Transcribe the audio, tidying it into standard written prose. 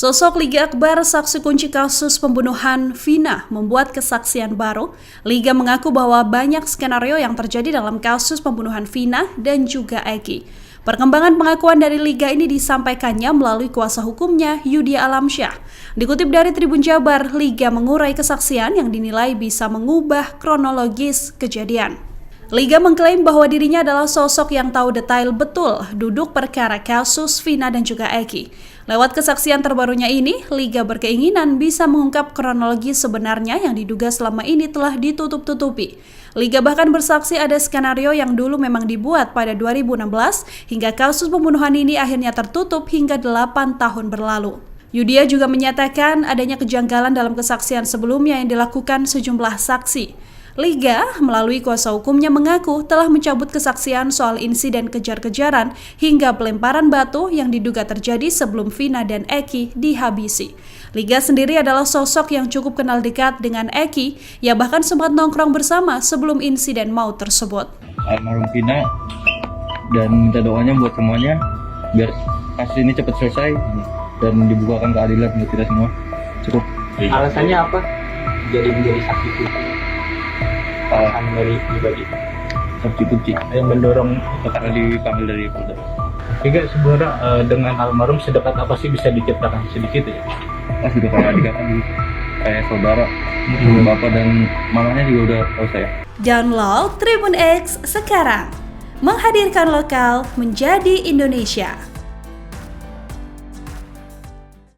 Sosok Liga Akbar, saksi kunci kasus pembunuhan Vina, membuat kesaksian baru. Liga mengaku bahwa banyak skenario yang terjadi dalam kasus pembunuhan Vina dan juga Eki. Perkembangan pengakuan dari Liga ini disampaikannya melalui kuasa hukumnya Yudhya Alamsyah. Dikutip dari Tribun Jabar, Liga mengurai kesaksian yang dinilai bisa mengubah kronologis kejadian. Liga mengklaim bahwa dirinya adalah sosok yang tahu detail betul duduk perkara kasus Vina dan juga Eki. Lewat kesaksian terbarunya ini, Liga berkeinginan bisa mengungkap kronologi sebenarnya yang diduga selama ini telah ditutup-tutupi. Liga bahkan bersaksi ada skenario yang dulu memang dibuat pada 2016 hingga kasus pembunuhan ini akhirnya tertutup hingga 8 tahun berlalu. Yudhya juga menyatakan adanya kejanggalan dalam kesaksian sebelumnya yang dilakukan sejumlah saksi. Liga melalui kuasa hukumnya mengaku telah mencabut kesaksian soal insiden kejar-kejaran hingga pelemparan batu yang diduga terjadi sebelum Vina dan Eki dihabisi. Liga sendiri adalah sosok yang cukup kenal dekat dengan Eki, ia bahkan sempat nongkrong bersama sebelum insiden maut tersebut. Almarhum Vina dan minta doanya buat semuanya biar kasus ini cepat selesai dan dibukakan keadilan untuk kita semua. Cukup. Alasannya apa? Jadi menjadi saksi kunci. Alasan dari pribadi. Saksi kunci Yang mendorong karena dipanggil dari Polda. Juga sebenarnya dengan almarhum sedekat apa sih bisa diceritakan sedikit ya? Sudah kayak adik kan kayak saudara, bapak dan mamanya juga udah tahu saya. Download Tribun X sekarang, menghadirkan lokal menjadi Indonesia.